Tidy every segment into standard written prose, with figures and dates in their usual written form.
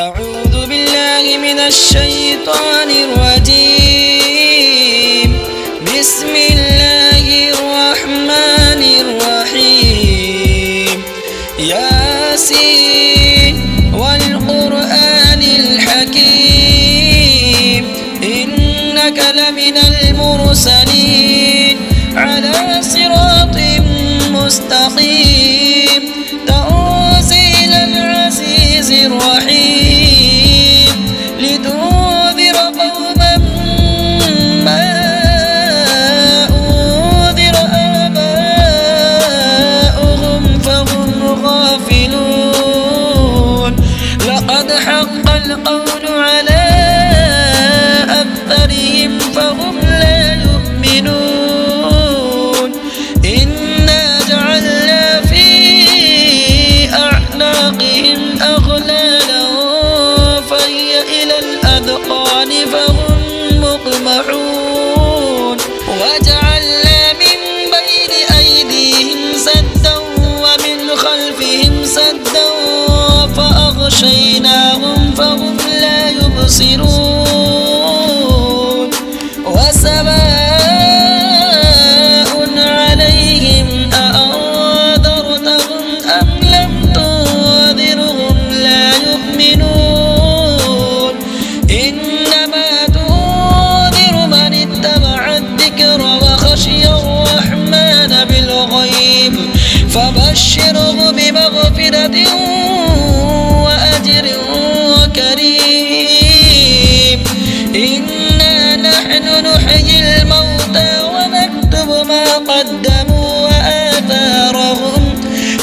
أعوذ بالله من الشيطان الرجيم. بسم الله الرحمن الرحيم. ياسين والقرآن الحكيم إنك لمن المرسلين على صراط مستقيم تنزيل العزيز الرحيم لتنذر قوما ما أنذر آباؤهم فهم غافلون. لقد حق القول على أكثرهم فهم لا يؤمنون. إنا جعلنا في أعناقهم أغلالا فهي إلى الأذقان فهم مقمحون. وجعلنا من بين أيديهم سدا ومن خلفهم سدا فأغشيناهم فهم لا يبصرون. وسواء عليهم أأنذرتهم أم لم تنذرهم لا يؤمنون. إنما تنذر من اتبع الذكر وخشي الرحمن بالغيب فبشره بمغفرة وأجر كريم. إنا نحن نحيي الموتى ونكتب ما قدموا وآثارهم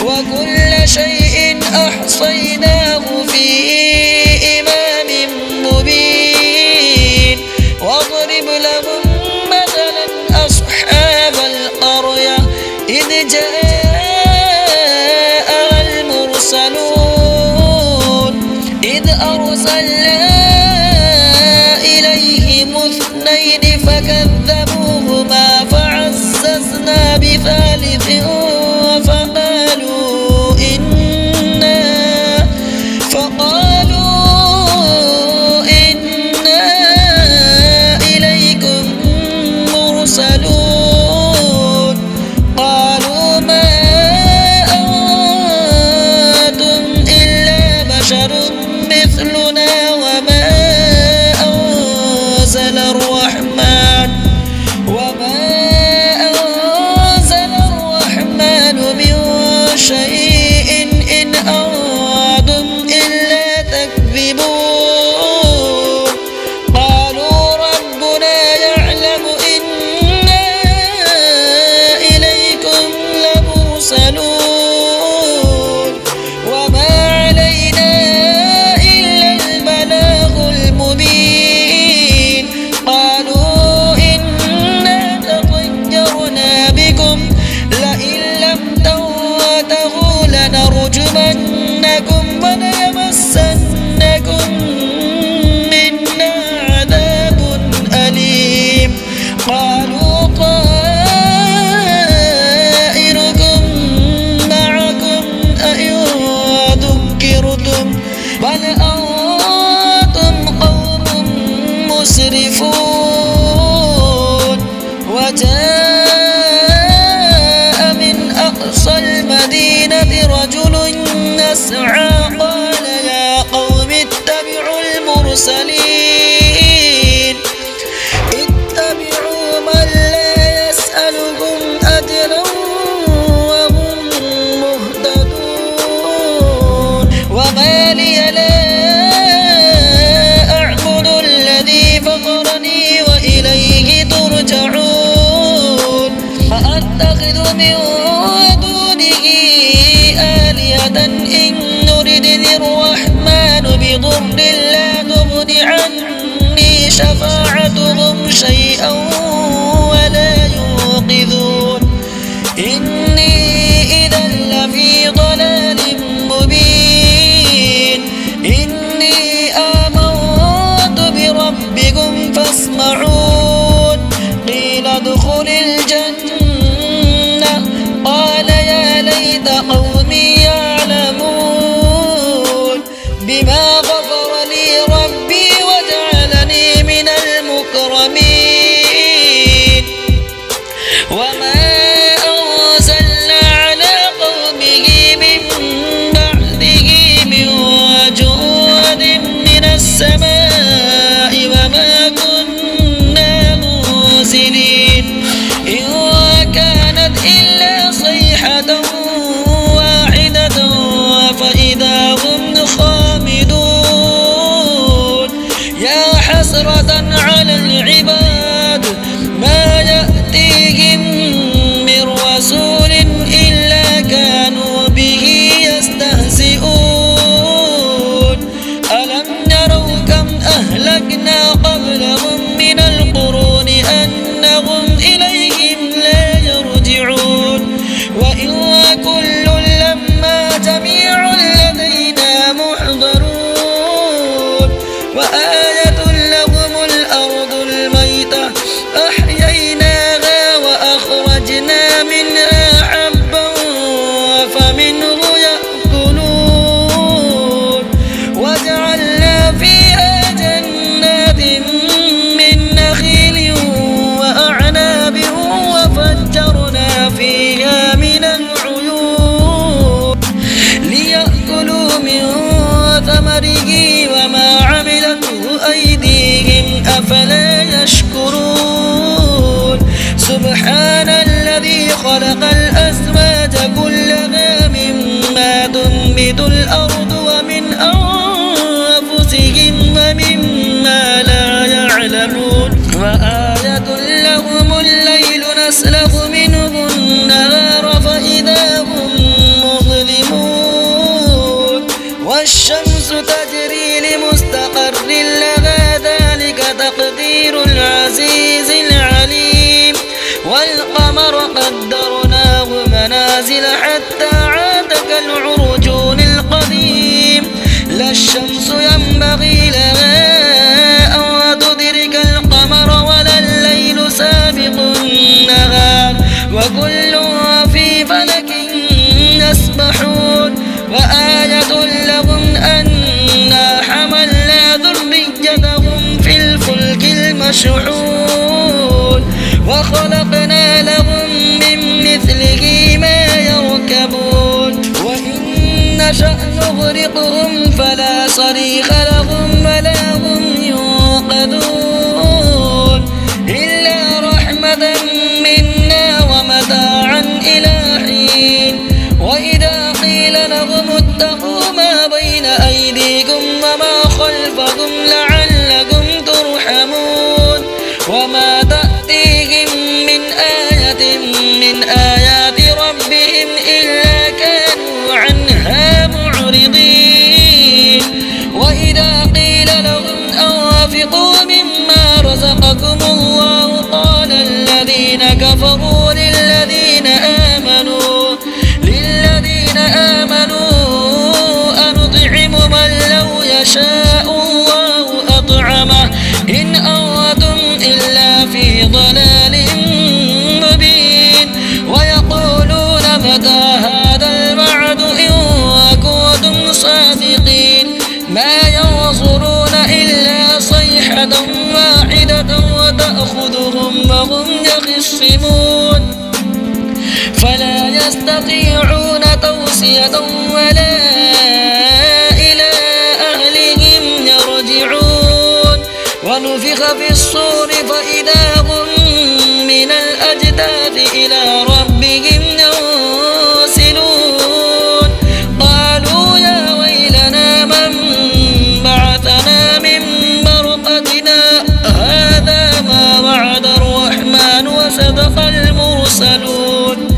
وكل شيء أحصيناه في إمام مبين. واضرب لهم مثلا أصحاب القرية إذ جاءها المرسلون إذ أرسلنا إليهم اثنين فكذبوهما فعززنا بثالث فقالوا إنا إليكم مرسلون. قالوا ما أنتم إلا بشر مثلنا وما أنزل الرحمن من شيء إن أنتم إلا تكذبون. قالوا ربنا يعلم إنا إليكم لمرسلون وما علينا إلا البلاغ المبين. قالوا إنا تطيرنا بكم لئن لم تنتهوا لنرجمنكم وليمسنكم منا عذاب أليم. قالوا طائركم معكم أئن ذكرتم بل أنتم قوم مسرفون. وجاء من أقصى المدينة رجل يسعى قال يا قوم اتبعوا المرسلين اتبعوا من لا يسألكم أجرا وهم مهتدون. وما لي لا أعبد الذي فطرني وإليه ترجعون. فأتخذ من دونه آلهة إن يردني الرحمن بضر لا تغن عني شفاعتهم شيئا ولا ينقذون. إني إذا لفي ضلال مبين. إني آمنت بربكم فاسمعون. قيل ادخل الجنة قال يا ليت قومي يعلمون بما غفر أهلكنا قبلهم من القرون أنهم إليهم لا يرجعون وإن كل لما جميع لدينا محضرون وآية لهم الأرض الميتة أحييناها وأخرجنا منها حبا فمنه يأكلون وجعلنا فيها جنات من نخيل وأعناب وفجرنا فيها من العيون ليأكلوا من ثمره وما عملته أيديهم أفلا يشكرون سبحان الذي خلق الأزواج كلها مما تنبت الأرض ومن أنفسهم ومما لا يعلمون وآية لهم الليل نسلخ منه النهار فإذا هم مظلمون والشمس تجري لمستقر لها ذلك تقدير العزيز العليم والقمر قدرناه منازل حتى عاد كالعرجون القديم لا الشمس ينبغي لها أن تدرك القمر ولا الليل سابق النهار وكل في فلك يسبحون وآية لهم أنا حملنا ذريتهم في الفلك المشحون وخلقنا لهم من مثله ما يركبون وإن نشأ نغرقهم فلا صريخ لهم ولا هم ينقذون إلا رحمة منا ومتاعا إلى حين وإذا قيل لهم اتقوا ما بين أيديكم وما خلفكم لعلكم ترحمون وما تأتيهم من آية من آيات ربهم إلا كانوا عنها معرضين وإذا قيل لهم أنفقوا مما رزقكم الله قال الذين كفروا للذين آمنوا أنطعم من لو يشاء الله أطعمه إن أنتم إلا في ضلال مبين ويقولون متى هذا الوعد إن كنتم صادقين ما ينظرون إلا صيحة واحدة وتأخذهم وهم يخصمون فلا يستطيعون توصية ولا إلى أهلهم يرجعون ونفخ في الصور فإذا هم من الأجداث إلى ربهم ينسلون قالوا يا ويلنا من بعثنا من مرقدنا هذا ما وعد الرحمن وصدق المرسلون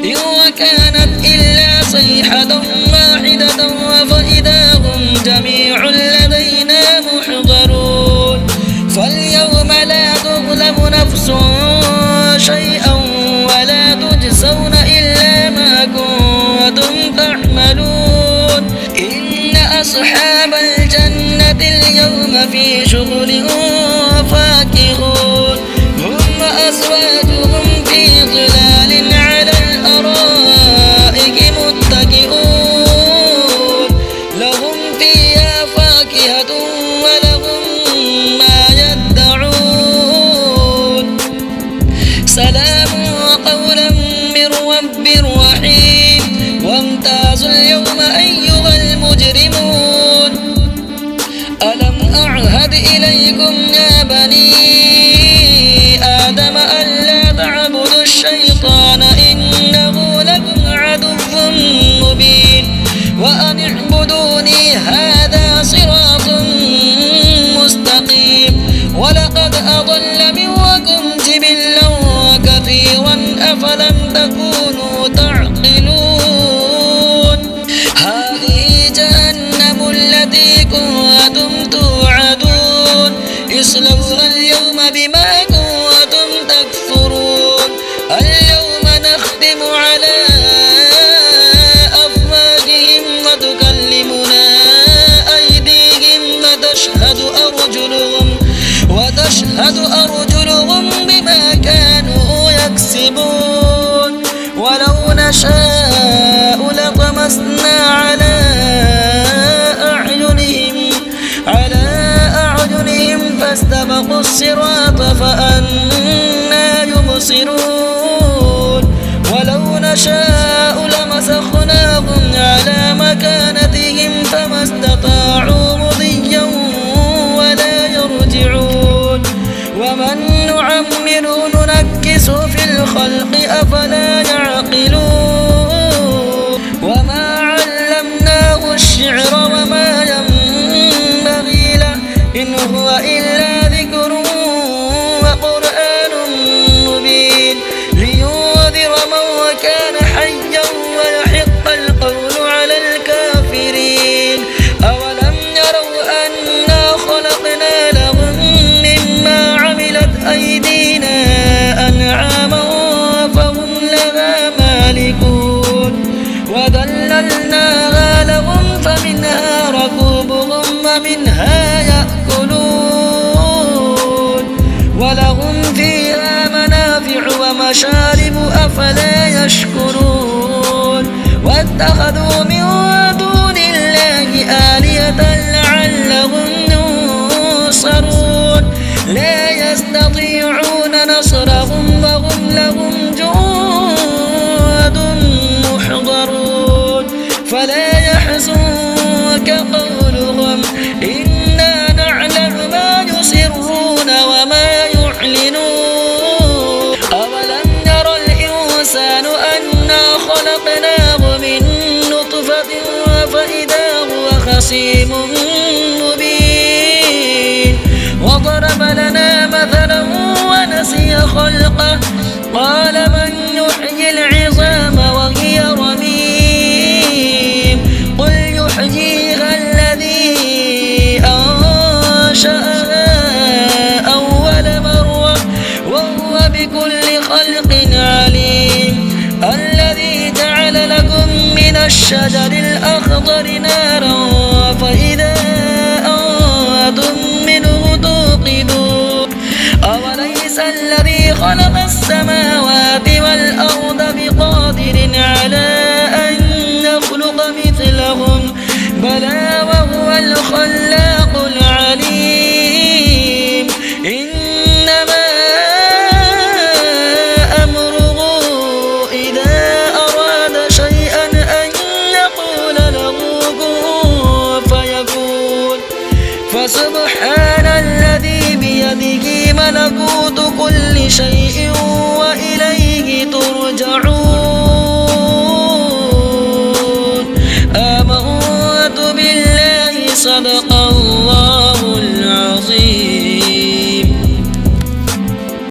إن كانت إلا صيحة واحدة فإذا هم جميع لدينا محضرون فاليوم لا تظلم نفس شيئا ولا تجزون إلا ما كنتم تعملون إن أصحاب الجنة اليوم في شغل فاكهون هم وأزواجهم في ظلال على الأرائك متكئون لهم فيها فاكهة ولهم ما يدعون سلام قولا من رب رحيم وامتازوا اليوم أيها المجرمون ألم أعهد إليكم يا بني آدم ألا تعبدوا الشيطان إنه لكم عدو مبين وأن اعبدوني هذا صراط مستقيم ولقد أضل منكم جبلا كثيرا أفلم تكونوا تعقلون هذه جهنم التي كنتم توعدون اصلوها اليوم بما كنتم تكفرون اليوم نختم على أفواههم وتكلمنا أيديهم وتشهد أرجلهم بما كانوا يكسبون ولو نشاء لطمسنا على أعينهم فاستبقوا الصراط فأنى يبصرون ولو نشاء لمسخناهم على مكانتهم فما استطاعوا مضيا ولا يرجعون ومن نعمره ننكسه في الخلق أفلا يعقلون وما علمناه الشعر وما ينبغي له إن هو إلا ذكر وقرآن مبين لينذر من كان حيا ويحق القول على الكافرين أولم يروا أنا خلقنا لهم مما عملت أيدينا أنعاما فهم لها مالكون وذللناها لهم فمنها ركوبهم ومنها يأكلون ولهم فيها منافع ومشارب أفلا يشكرون واتخذوا من دون الله آلهة لعلهم ينصرون لا يستطيعون نصرهم وهم لهم جند محضرون فلا يحزنك قولهم إنا نعلم ما يسرون وما يعلنون أولم ير الإنسان أنا خلقناه من نطفة فإذا هو خصيم مبين وضرب لنا مثلا ونسي خلقه قال من يحيي العظام وهي رميم قل يحييها الذي أنشأها أول مرة وهو بكل خلق عليم الذي جعل لكم من الشجر الأخضر نارا فإذا أنتم منه توقدون أوليس الذي خلق السماوات والأرض بقادر على أن يخلق مثلهم بلى وهو الخلاق العليم إنما أمره إذا أراد شيئا أن يقول له كن فيكون فسبحان الذي بيده ملكوت كل شيء وإليه ترجعون آمنت بالله صدق الله